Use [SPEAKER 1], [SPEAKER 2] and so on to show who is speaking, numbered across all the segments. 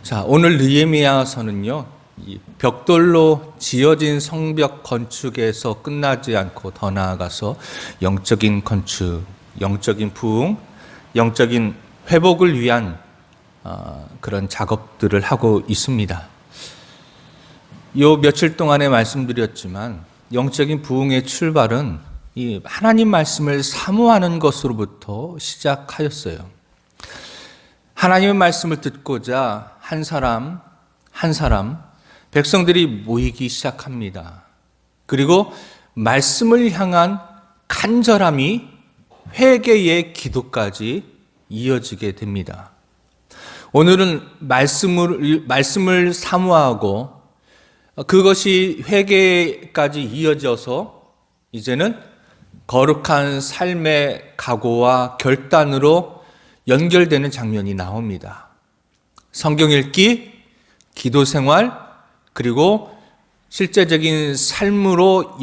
[SPEAKER 1] 자, 오늘 느헤미야서는요, 이 벽돌로 지어진 성벽 건축에서 끝나지 않고 더 나아가서 영적인 건축, 영적인 부흥, 영적인 회복을 위한 그런 작업들을 하고 있습니다. 요 며칠 동안에 말씀드렸지만 영적인 부흥의 출발은 이 하나님 말씀을 사모하는 것으로부터 시작하였어요. 하나님의 말씀을 듣고자 한 사람 백성들이 모이기 시작합니다. 그리고 말씀을 향한 간절함이 회개의 기도까지 이어지게 됩니다. 오늘은 말씀을 사모하고 그것이 회개까지 이어져서 이제는 거룩한 삶의 각오와 결단으로 연결되는 장면이 나옵니다. 성경 읽기, 기도 생활, 그리고 실제적인 삶으로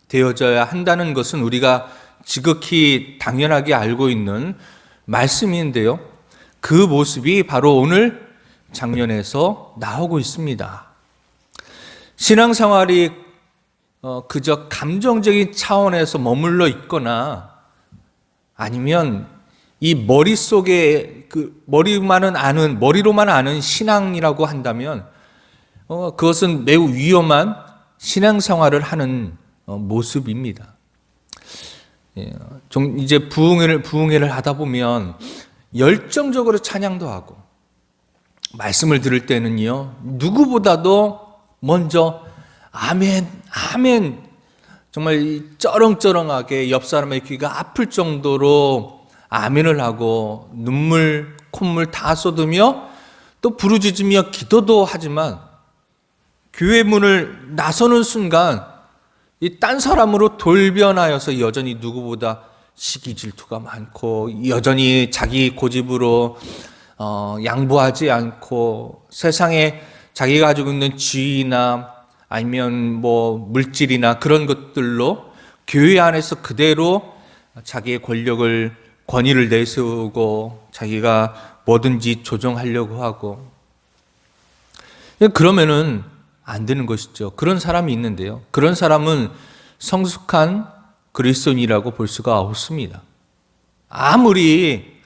[SPEAKER 1] 되어져야 한다는 것은 우리가 지극히 당연하게 알고 있는 말씀인데요. 그 모습이 바로 오늘 장면에서 나오고 있습니다. 신앙생활이 그저 감정적인 차원에서 머물러 있거나 아니면 이 머릿속에 머리로만 아는 신앙이라고 한다면 그것은 매우 위험한 신앙생활을 하는 모습입니다. 이제 부흥회를 하다 보면 열정적으로 찬양도 하고 말씀을 들을 때는요, 누구보다도 먼저 아멘, 아멘, 정말 쩌렁쩌렁하게 옆 사람의 귀가 아플 정도로 아멘을 하고 눈물, 콧물 다 쏟으며 또 부르짖으며 기도도 하지만 교회 문을 나서는 순간 이 딴 사람으로 돌변하여서 여전히 누구보다 시기 질투가 많고 여전히 자기 고집으로 양보하지 않고 세상에 자기가 가지고 있는 지위나 아니면 물질이나 그런 것들로 교회 안에서 그대로 자기의 권위를 내세우고 자기가 뭐든지 조정하려고 하고, 그러면은 안 되는 것이죠. 그런 사람이 있는데요, 그런 사람은 성숙한 그리스도인이라고 볼 수가 없습니다. 아무리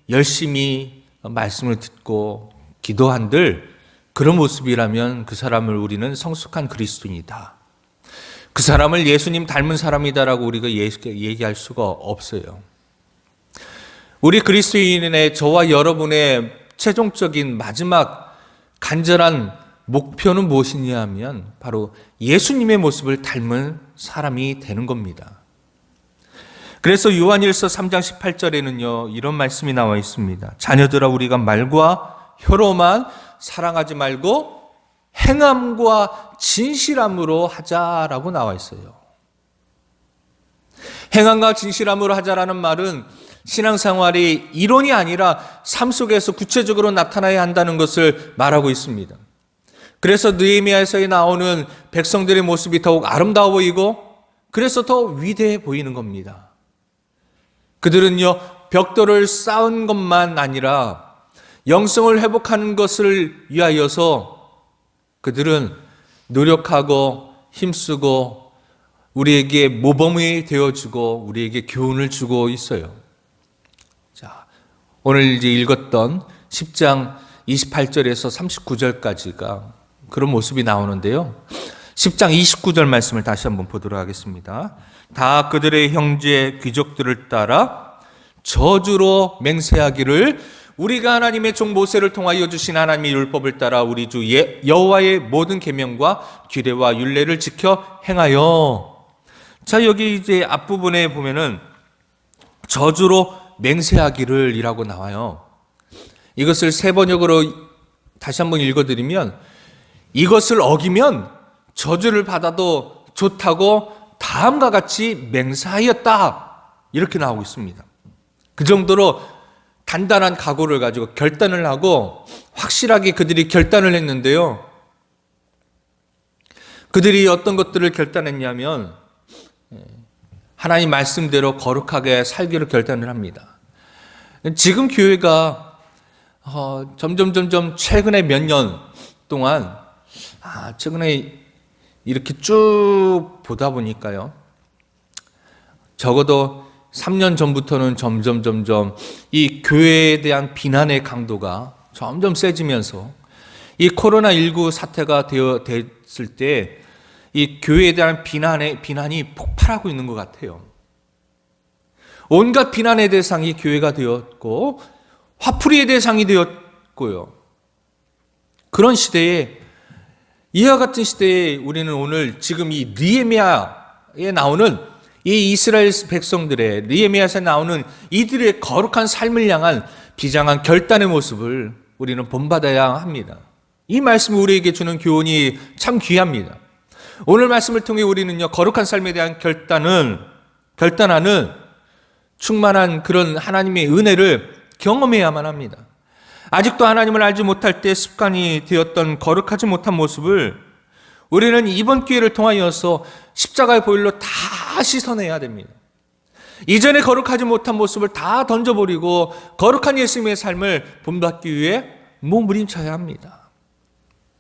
[SPEAKER 1] 열심히 말씀을 듣고 기도한들 그런 모습이라면 그 사람을 우리는 성숙한 그리스도인이다, 그 사람을 예수님 닮은 사람이다라고 우리가 얘기할 수가 없어요. 우리 그리스도인의 저와 여러분의 최종적인 마지막 간절한 목표는 무엇이냐 하면 바로 예수님의 모습을 닮은 사람이 되는 겁니다. 그래서 요한일서 3장 18절에는요 이런 말씀이 나와 있습니다. 자녀들아, 우리가 말과 혀로만 사랑하지 말고 행함과 진실함으로 하자라고 나와 있어요. 행함과 진실함으로 하자라는 말은 신앙생활이 이론이 아니라 삶 속에서 구체적으로 나타나야 한다는 것을 말하고 있습니다. 그래서 느헤미야에서 나오는 백성들의 모습이 더욱 아름다워 보이고 그래서 더 위대해 보이는 겁니다. 그들은요, 벽돌을 쌓은 것만 아니라 영성을 회복하는 것을 위하여서 그들은 노력하고 힘쓰고 우리에게 모범이 되어주고 우리에게 교훈을 주고 있어요. 자, 오늘 이제 읽었던 10장 28절에서 39절까지가 그런 모습이 나오는데요. 10장 29절 말씀을 다시 한번 보도록 하겠습니다. 다 그들의 형제 귀족들을 따라 저주로 맹세하기를 우리가 하나님의 종 모세를 통하여 주신 하나님의 율법을 따라 우리 주 여호와의 모든 계명과 규례와 율례를 지켜 행하여. 자, 여기 이제 앞부분에 보면은 저주로 맹세하기를 이라고 나와요. 이것을 세 번역으로 다시 한번 읽어드리면 이것을 어기면 저주를 받아도 좋다고 다음과 같이 맹세하였다, 이렇게 나오고 있습니다. 그 정도로 단단한 각오를 가지고 결단을 하고 확실하게 그들이 결단을 했는데요. 그들이 어떤 것들을 결단했냐면 하나님 말씀대로 거룩하게 살기로 결단을 합니다. 지금 교회가 점점 최근에 몇 년 동안 최근에 이렇게 쭉 보다 보니까요. 적어도 3년 전부터는 점점 이 교회에 대한 비난의 강도가 점점 세지면서 이 코로나19 사태가 됐을 때 이 교회에 대한 비난이 폭발하고 있는 것 같아요. 온갖 비난의 대상이 교회가 되었고 화풀이의 대상이 되었고요. 그런 시대에, 이와 같은 시대에 우리는 오늘 지금 이 느헤미야에 나오는 이 이스라엘 백성들의, 느헤미야에서 나오는 이들의 거룩한 삶을 향한 비장한 결단의 모습을 우리는 본받아야 합니다. 이 말씀이 우리에게 주는 교훈이 참 귀합니다. 오늘 말씀을 통해 우리는요, 거룩한 삶에 대한 결단하는 충만한 그런 하나님의 은혜를 경험해야만 합니다. 아직도 하나님을 알지 못할 때 습관이 되었던 거룩하지 못한 모습을 우리는 이번 기회를 통하여서 십자가의 보혈로 다 씻어내야 됩니다. 이전에 거룩하지 못한 모습을 다 던져버리고 거룩한 예수님의 삶을 본받기 위해 몸부림쳐야 합니다.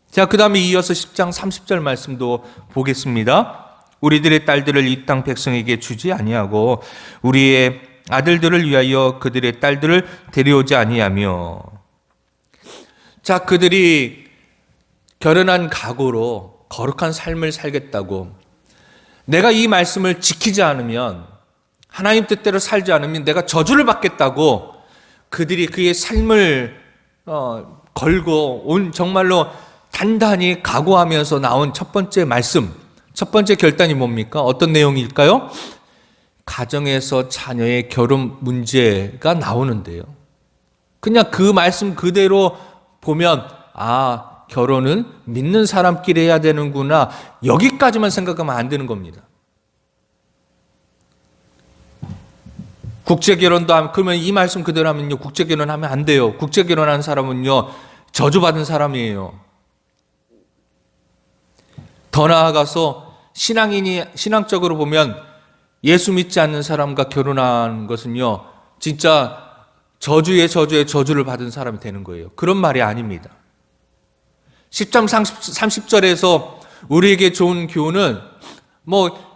[SPEAKER 1] 자, 그 다음에 이어서 10장 30절 말씀도 보겠습니다. 우리들의 딸들을 이 땅 백성에게 주지 아니하고 우리의 아들들을 위하여 그들의 딸들을 데려오지 아니하며. 자, 그들이 결연한 각오로 거룩한 삶을 살겠다고, 내가 이 말씀을 지키지 않으면, 하나님 뜻대로 살지 않으면 내가 저주를 받겠다고 그들이 그의 삶을 걸고 정말로 단단히 각오하면서 나온 첫 번째 말씀, 첫 번째 결단이 뭡니까? 어떤 내용일까요? 가정에서 자녀의 결혼 문제가 나오는데요. 그냥 그 말씀 그대로 보면 결혼은 믿는 사람끼리 해야 되는구나, 여기까지만 생각하면 안 되는 겁니다. 국제결혼도 그러면 이 말씀 그대로 하면요, 국제결혼하면 안 돼요. 국제결혼하는 사람은요, 저주받은 사람이에요. 더 나아가서 신앙적으로 보면 예수 믿지 않는 사람과 결혼한 것은요, 진짜 저주의 저주를 받은 사람이 되는 거예요. 그런 말이 아닙니다. 10장 30절에서 우리에게 좋은 교훈은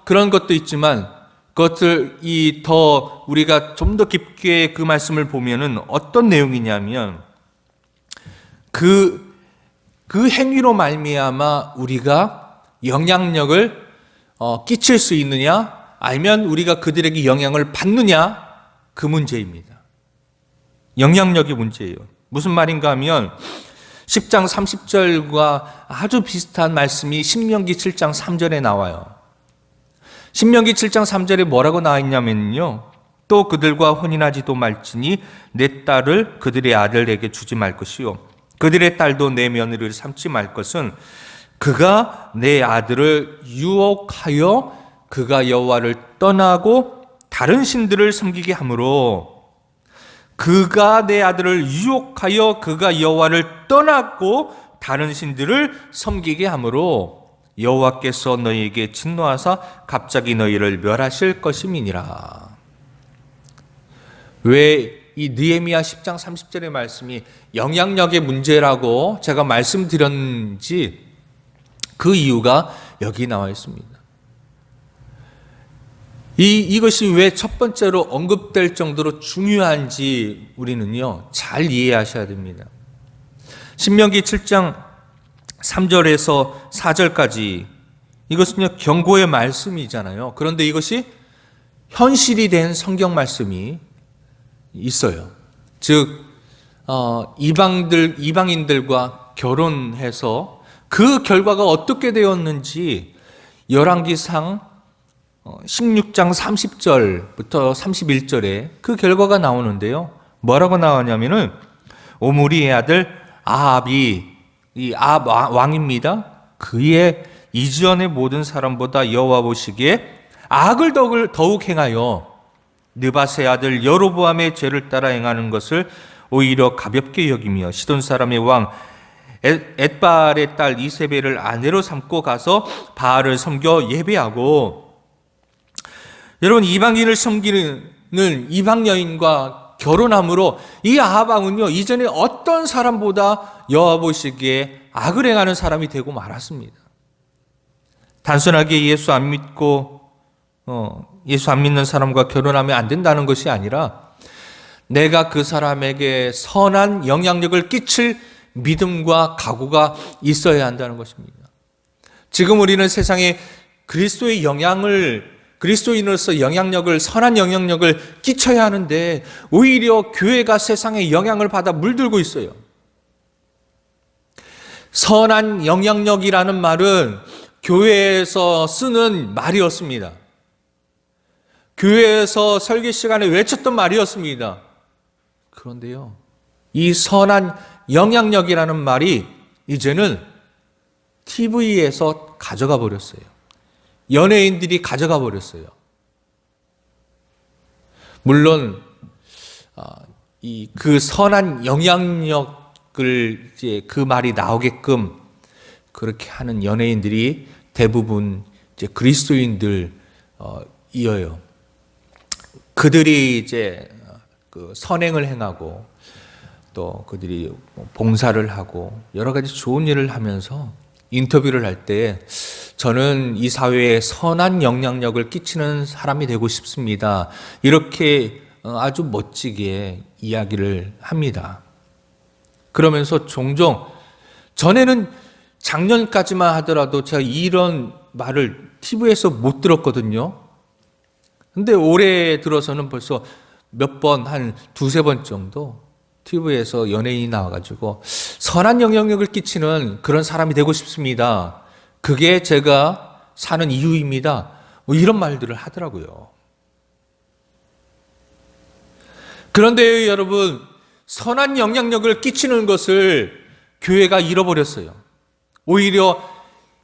[SPEAKER 1] 그런 것도 있지만, 그것을 더 우리가 좀 더 깊게 그 말씀을 보면은 어떤 내용이냐면, 그 행위로 말미암아 우리가 영향력을 끼칠 수 있느냐, 아니면 우리가 그들에게 영향을 받느냐, 그 문제입니다. 영향력이 문제예요. 무슨 말인가 하면 10장 30절과 아주 비슷한 말씀이 신명기 7장 3절에 나와요. 신명기 7장 3절에 뭐라고 나와 있냐면요, 또 그들과 혼인하지도 말지니 내 딸을 그들의 아들에게 주지 말 것이요 그들의 딸도 내 며느리를 삼지 말 것은 그가 내 아들을 유혹하여 그가 여호와를 떠나고 다른 신들을 섬기게 하므로, 그가 내 아들을 유혹하여 그가 여호와를 떠나고 다른 신들을 섬기게 하므로 여호와께서 너희에게 진노하사 갑자기 너희를 멸하실 것임이니라. 왜 이 느헤미야 10장 30절의 말씀이 영향력의 문제라고 제가 말씀드렸는지, 그 이유가 여기 나와 있습니다. 이것이 왜 첫 번째로 언급될 정도로 중요한지 우리는요, 잘 이해하셔야 됩니다. 신명기 7장 3절에서 4절까지 이것은요, 경고의 말씀이잖아요. 그런데 이것이 현실이 된 성경 말씀이 있어요. 즉 이방인들과 결혼해서 그 결과가 어떻게 되었는지 열왕기상 16장 30절부터 31절에 그 결과가 나오는데요. 뭐라고 나오냐면은 오므리의 아들 아합이, 이 아합 왕입니다. 그의 이전의 모든 사람보다 여호와 보시기에 악을 더욱 행하여 느밧의 아들 여로보암의 죄를 따라 행하는 것을 오히려 가볍게 여기며 시돈 사람의 왕 엣바알의 딸 이세벨을 아내로 삼고 가서 바알을 섬겨 예배하고. 여러분, 이방인을 섬기는 이방 여인과 결혼함으로 이 아합 왕은요, 이전에 어떤 사람보다 여호와 보시기에 악을 행하는 사람이 되고 말았습니다. 단순하게 예수 안 믿는 사람과 결혼하면 안 된다는 것이 아니라 내가 그 사람에게 선한 영향력을 끼칠 믿음과 각오가 있어야 한다는 것입니다. 지금 우리는 세상에 그리스도인으로서 영향력을, 선한 영향력을 끼쳐야 하는데 오히려 교회가 세상에 영향을 받아 물들고 있어요. 선한 영향력이라는 말은 교회에서 쓰는 말이었습니다. 교회에서 설교 시간에 외쳤던 말이었습니다. 그런데요, 이 선한 영향력이라는 말이 이제는 TV에서 가져가 버렸어요. 연예인들이 가져가 버렸어요. 물론 그 선한 영향력을 이제 그 말이 나오게끔 그렇게 하는 연예인들이 대부분 이제 그리스도인들이어요. 그들이 이제 그 선행을 행하고 또 그들이 봉사를 하고 여러 가지 좋은 일을 하면서 인터뷰를 할 때 저는 이 사회에 선한 영향력을 끼치는 사람이 되고 싶습니다. 이렇게 아주 멋지게 이야기를 합니다. 그러면서 종종 전에는 작년까지만 하더라도 제가 이런 말을 TV에서 못 들었거든요. 근데 올해 들어서는 벌써 몇 번, 한 두세 번 정도 TV에서 연예인이 나와가지고 선한 영향력을 끼치는 그런 사람이 되고 싶습니다. 그게 제가 사는 이유입니다. 뭐 이런 말들을 하더라고요. 그런데 여러분, 선한 영향력을 끼치는 것을 교회가 잃어버렸어요. 오히려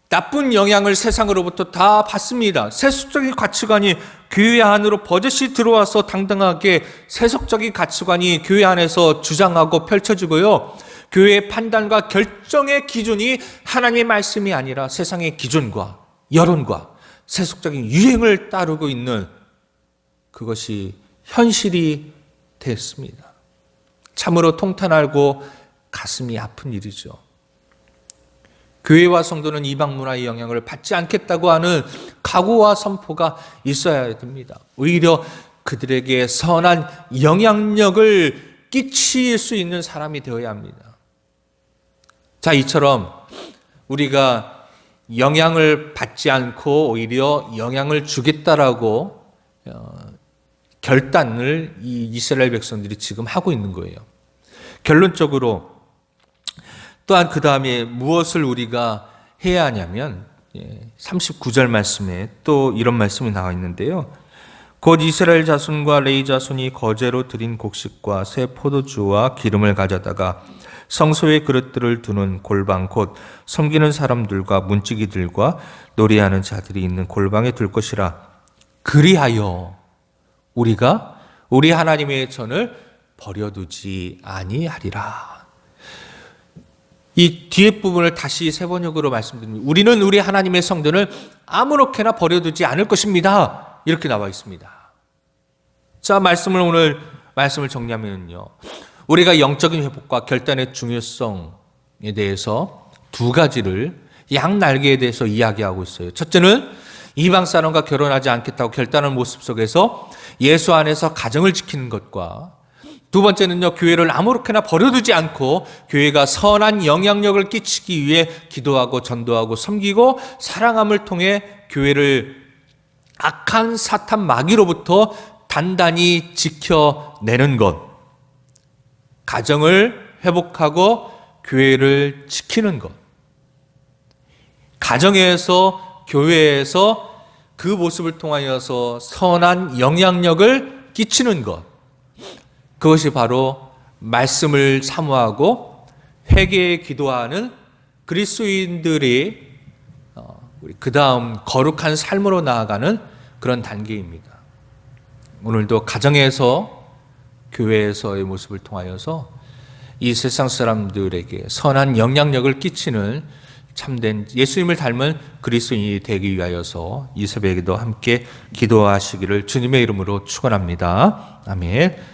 [SPEAKER 1] 나쁜 영향을 세상으로부터 다 받습니다. 세속적인 가치관이 교회 안으로 버젓이 들어와서 당당하게 세속적인 가치관이 교회 안에서 주장하고 펼쳐지고요. 교회의 판단과 결정의 기준이 하나님의 말씀이 아니라 세상의 기준과 여론과 세속적인 유행을 따르고 있는 그것이 현실이 됐습니다. 참으로 통탄하고 가슴이 아픈 일이죠. 교회와 성도는 이방 문화의 영향을 받지 않겠다고 하는 각오와 선포가 있어야 됩니다. 오히려 그들에게 선한 영향력을 끼칠 수 있는 사람이 되어야 합니다. 자, 이처럼 우리가 영향을 받지 않고 오히려 영향을 주겠다라고 결단을 이 이스라엘 백성들이 지금 하고 있는 거예요. 결론적으로 또한 그 다음에 무엇을 우리가 해야 하냐면 39절 말씀에 또 이런 말씀이 나와 있는데요. 곧 이스라엘 자손과 레위 자손이 거제로 드린 곡식과 새 포도주와 기름을 가져다가 성소의 그릇들을 두는 골방 곧 섬기는 사람들과 문지기들과 노래하는 자들이 있는 골방에 둘 것이라. 그리하여 우리가 우리 하나님의 전을 버려두지 아니하리라. 이 뒤에 부분을 다시 세 번역으로 말씀드립니다. 우리는 우리 하나님의 성전을 아무렇게나 버려두지 않을 것입니다. 이렇게 나와 있습니다. 자, 오늘 말씀을 정리하면요. 우리가 영적인 회복과 결단의 중요성에 대해서 두 가지를 양날개에 대해서 이야기하고 있어요. 첫째는 이방 사람과 결혼하지 않겠다고 결단한 모습 속에서 예수 안에서 가정을 지키는 것과 두 번째는요, 교회를 아무렇게나 버려두지 않고 교회가 선한 영향력을 끼치기 위해 기도하고 전도하고 섬기고 사랑함을 통해 교회를 악한 사탄 마귀로부터 단단히 지켜내는 것. 가정을 회복하고 교회를 지키는 것. 가정에서, 교회에서 그 모습을 통하여서 선한 영향력을 끼치는 것. 그것이 바로 말씀을 사모하고 회개에 기도하는 그리스도인들이 그 다음 거룩한 삶으로 나아가는 그런 단계입니다. 오늘도 가정에서 교회에서의 모습을 통하여서 이 세상 사람들에게 선한 영향력을 끼치는 참된 예수님을 닮은 그리스도인이 되기 위하여서 이 새벽에도 함께 기도하시기를 주님의 이름으로 축원합니다. 아멘.